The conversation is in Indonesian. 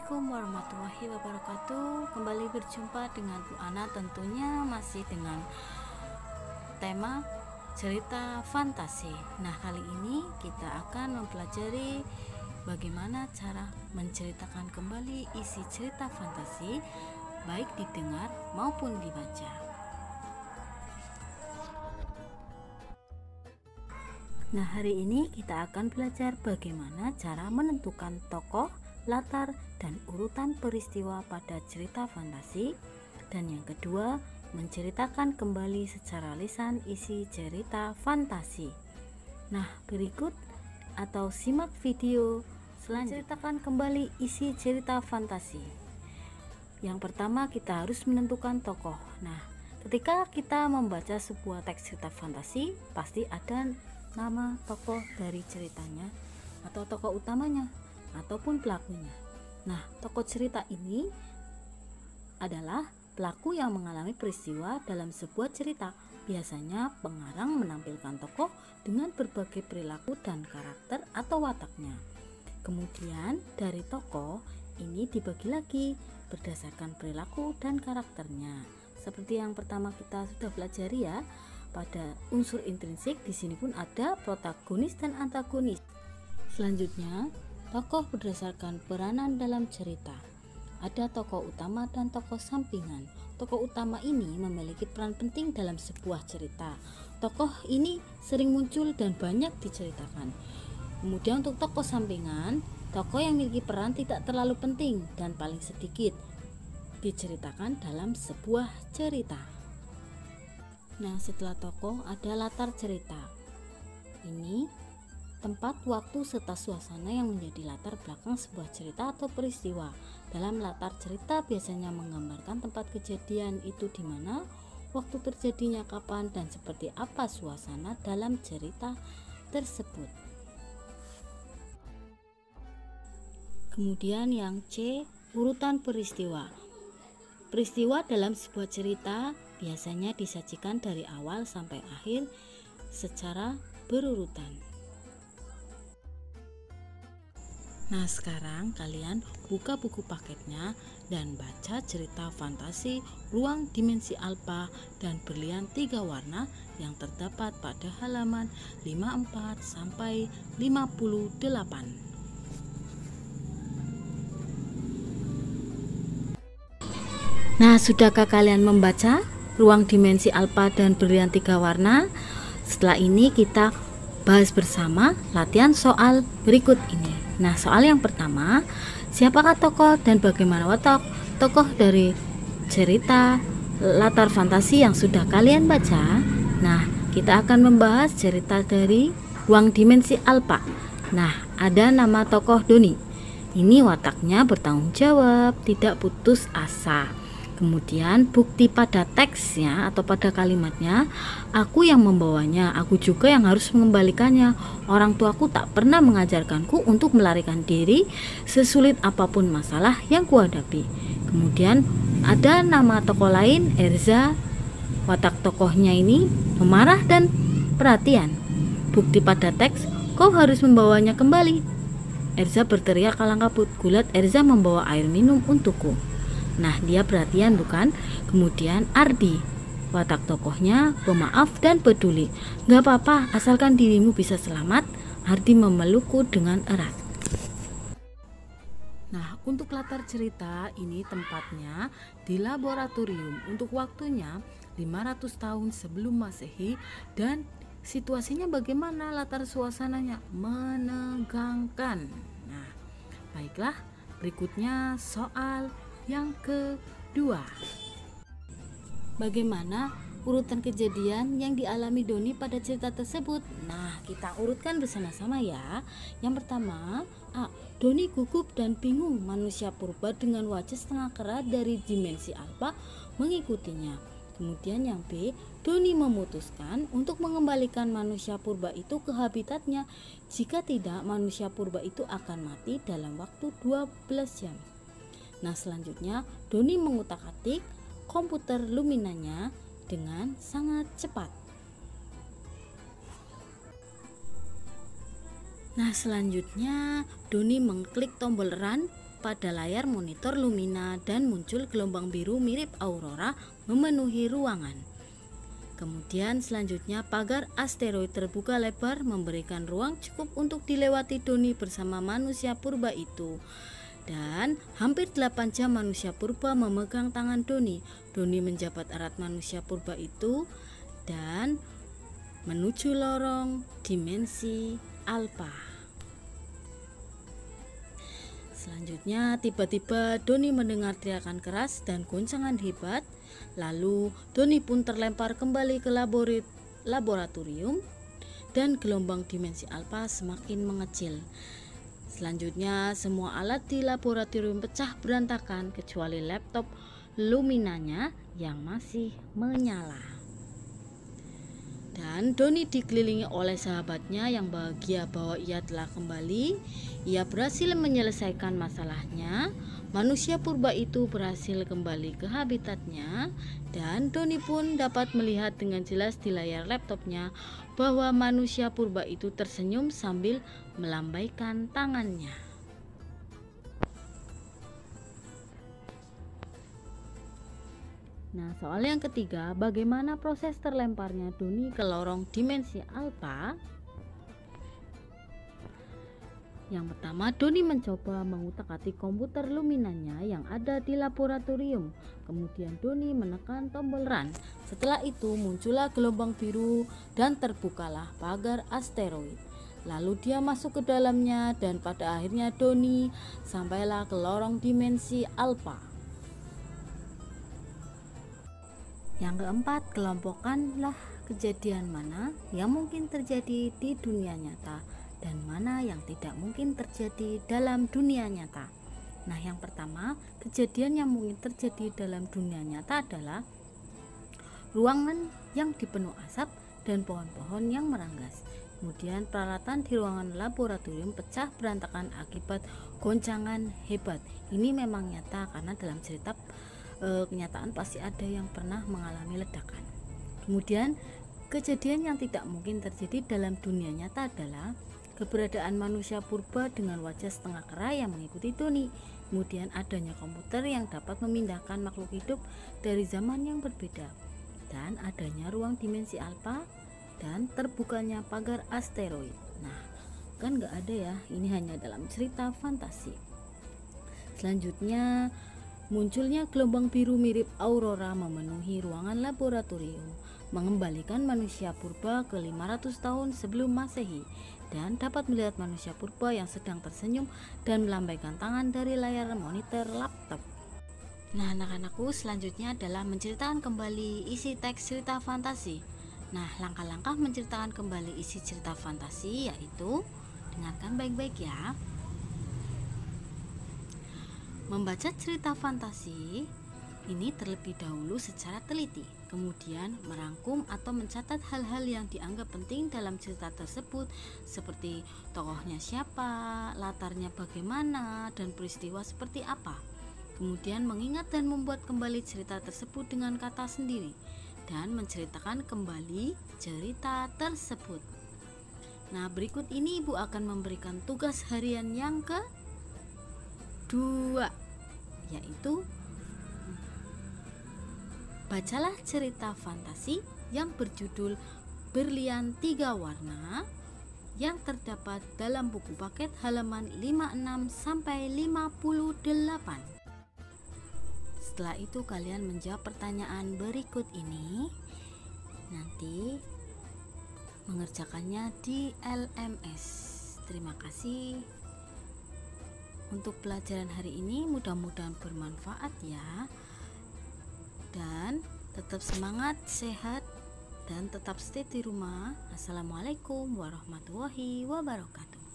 Assalamualaikum warahmatullahi wabarakatuh. Kembali berjumpa dengan Bu Ana, tentunya masih dengan tema cerita fantasi. Nah, kali ini kita akan mempelajari bagaimana cara menceritakan kembali isi cerita fantasi, baik didengar maupun dibaca. Nah, hari ini kita akan belajar bagaimana cara menentukan tokoh, latar, dan urutan peristiwa pada cerita fantasi. Dan yang kedua, menceritakan kembali secara lisan isi cerita fantasi. Nah, berikut atau simak video selanjutnya. Menceritakan kembali isi cerita fantasi. Yang pertama, kita harus menentukan tokoh. Nah, ketika kita membaca sebuah teks cerita fantasi, pasti ada nama tokoh dari ceritanya atau tokoh utamanya ataupun pelakunya. Nah, tokoh cerita ini adalah pelaku yang mengalami peristiwa dalam sebuah cerita. Biasanya pengarang menampilkan tokoh dengan berbagai perilaku dan karakter atau wataknya. Kemudian dari tokoh ini dibagi lagi berdasarkan perilaku dan karakternya. Seperti yang pertama kita sudah pelajari ya, pada unsur intrinsik di sini pun ada protagonis dan antagonis. Selanjutnya, tokoh berdasarkan peranan dalam cerita. Ada tokoh utama dan tokoh sampingan. Tokoh utama ini memiliki peran penting dalam sebuah cerita. Tokoh ini sering muncul dan banyak diceritakan. Kemudian untuk tokoh sampingan, tokoh yang memiliki peran tidak terlalu penting dan paling sedikit diceritakan dalam sebuah cerita. Nah, setelah tokoh ada latar cerita. Ini tempat, waktu, serta suasana yang menjadi latar belakang sebuah cerita atau peristiwa. Dalam latar cerita biasanya menggambarkan tempat kejadian itu di mana, waktu terjadinya kapan, dan seperti apa suasana dalam cerita tersebut. Kemudian yang C, urutan peristiwa. Peristiwa dalam sebuah cerita biasanya disajikan dari awal sampai akhir secara berurutan. Nah, sekarang kalian buka buku paketnya dan baca cerita fantasi Ruang Dimensi Alpha dan Berlian 3 Warna yang terdapat pada halaman 54 sampai 58. Nah, sudahkah kalian membaca Ruang Dimensi Alpha dan Berlian 3 Warna? Setelah ini kita bahas bersama latihan soal berikut ini. Nah, soal yang pertama, siapakah tokoh dan bagaimana watak tokoh dari cerita latar fantasi yang sudah kalian baca? Nah, kita akan membahas cerita dari Ruang Dimensi Alpha. Nah, ada nama tokoh Doni. Ini wataknya bertanggung jawab, tidak putus asa. Kemudian bukti pada teksnya atau pada kalimatnya, aku yang membawanya, aku juga yang harus mengembalikannya. Orang tuaku tak pernah mengajarkanku untuk melarikan diri sesulit apapun masalah yang kuhadapi. Kemudian ada nama tokoh lain, Erza. Watak tokohnya ini pemarah dan perhatian. Bukti pada teks, kau harus membawanya kembali. Erza berteriak kalang kabut, kulihat Erza membawa air minum untukku. Nah, dia perhatian bukan? Kemudian Ardi, watak tokohnya pemaaf dan peduli. Gak apa-apa, asalkan dirimu bisa selamat. Ardi memelukku dengan erat. Nah, untuk latar cerita ini tempatnya di laboratorium. Untuk waktunya 500 tahun sebelum Masehi dan situasinya bagaimana, latar suasananya menegangkan. Nah, baiklah, berikutnya soal yang kedua, bagaimana urutan kejadian yang dialami Doni pada cerita tersebut? Nah, kita urutkan bersama-sama ya. Yang pertama, A. Doni gugup dan bingung. Manusia purba dengan wajah setengah kera dari dimensi alpha mengikutinya. Kemudian yang B, Doni memutuskan untuk mengembalikan manusia purba itu ke habitatnya. Jika tidak, manusia purba itu akan mati dalam waktu 12 jam. Nah, selanjutnya Doni mengutak-atik komputer Luminanya dengan sangat cepat. Nah, selanjutnya Doni mengklik tombol run pada layar monitor Lumina dan muncul gelombang biru mirip aurora memenuhi ruangan. Kemudian selanjutnya pagar asteroid terbuka lebar memberikan ruang cukup untuk dilewati Doni bersama manusia purba itu. Dan hampir 8 jam manusia purba memegang tangan Doni. Doni menjabat erat manusia purba itu dan menuju lorong dimensi alpha. Selanjutnya tiba-tiba Doni mendengar teriakan keras dan goncangan hebat. Lalu Doni pun terlempar kembali ke laboratorium dan gelombang dimensi alpha semakin mengecil. Selanjutnya semua alat di laboratorium pecah berantakan kecuali laptop Luminanya yang masih menyala. Dan Doni dikelilingi oleh sahabatnya yang bahagia bahwa ia telah kembali. Ia berhasil menyelesaikan masalahnya. Manusia purba itu berhasil kembali ke habitatnya dan Doni pun dapat melihat dengan jelas di layar laptopnya bahwa manusia purba itu tersenyum sambil melambaikan tangannya. Nah, soal yang ketiga, bagaimana proses terlemparnya Doni ke lorong dimensi alpha? Yang pertama, Doni mencoba mengutak-atik komputer Luminanya yang ada di laboratorium. Kemudian Doni menekan tombol run. Setelah itu muncullah gelombang biru dan terbukalah pagar asteroid. Lalu dia masuk ke dalamnya dan pada akhirnya Doni sampailah ke lorong dimensi alpha. Yang keempat, kelompokkanlah kejadian mana yang mungkin terjadi di dunia nyata dan mana yang tidak mungkin terjadi dalam dunia nyata. Nah, yang pertama, kejadian yang mungkin terjadi dalam dunia nyata adalah ruangan yang dipenuhi asap dan pohon-pohon yang meranggas. Kemudian peralatan di ruangan laboratorium pecah berantakan akibat goncangan hebat. Ini memang nyata karena dalam cerita kenyataan pasti ada yang pernah mengalami ledakan. Kemudian kejadian yang tidak mungkin terjadi dalam dunia nyata adalah keberadaan manusia purba dengan wajah setengah kera yang mengikuti Doni. Kemudian adanya komputer yang dapat memindahkan makhluk hidup dari zaman yang berbeda. Dan adanya ruang dimensi alpha dan terbukanya pagar asteroid. Nah, kan nggak ada ya, ini hanya dalam cerita fantasi. Selanjutnya munculnya gelombang biru mirip aurora memenuhi ruangan laboratorium, mengembalikan manusia purba ke 500 tahun sebelum Masehi dan dapat melihat manusia purba yang sedang tersenyum dan melambaikan tangan dari layar monitor laptop. Nah, anak-anakku, selanjutnya adalah menceritakan kembali isi teks cerita fantasi. Nah, langkah-langkah menceritakan kembali isi cerita fantasi yaitu, dengarkan baik-baik ya. Membaca cerita fantasi ini terlebih dahulu secara teliti, kemudian merangkum atau mencatat hal-hal yang dianggap penting dalam cerita tersebut, seperti tokohnya siapa, latarnya bagaimana, dan peristiwa seperti apa. Kemudian mengingat dan membuat kembali cerita tersebut dengan kata sendiri dan menceritakan kembali cerita tersebut. Nah, berikut ini Ibu akan memberikan tugas harian yang kedua, yaitu bacalah cerita fantasi yang berjudul Berlian 3 Warna yang terdapat dalam buku paket halaman 56 sampai 58. Setelah itu kalian menjawab pertanyaan berikut ini. Nanti mengerjakannya di LMS. Terima kasih untuk pelajaran hari ini, mudah-mudahan bermanfaat ya. Dan tetap semangat, sehat, dan tetap stay di rumah. Assalamualaikum warahmatullahi wabarakatuh.